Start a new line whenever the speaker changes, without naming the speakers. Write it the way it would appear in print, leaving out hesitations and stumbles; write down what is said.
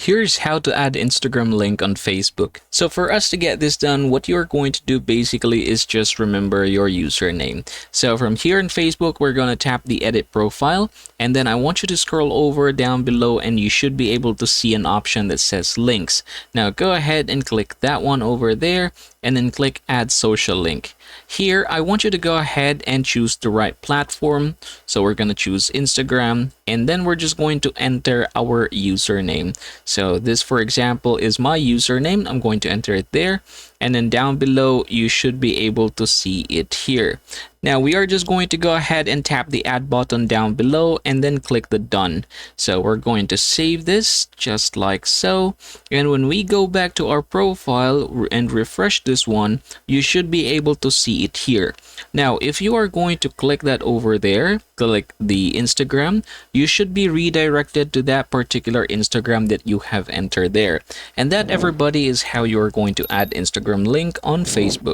Here's how to add Instagram link on Facebook. So for us to get this done, what you're going to do basically is just remember your username. So from here in Facebook, we're going to tap the edit profile, and then I want you to scroll over down below and you should be able to see an option that says links. Now go ahead and click that one over there and then click add social link. Here, I want you to go ahead and choose the right platform. So we're going to choose Instagram, and then we're just going to enter our username. So this, for example, is my username. I'm going to enter it there. And then down below, you should be able to see it here. Now we are just going to go ahead and tap the add button down below and then click the done. So we're going to save this just like so. And when we go back to our profile and refresh this one, you should be able to see it here. Now, if you are going to click that over there, click the Instagram, you should be redirected to that particular Instagram that you have entered there. And that, everybody, is how you're going to add Instagram link on Facebook.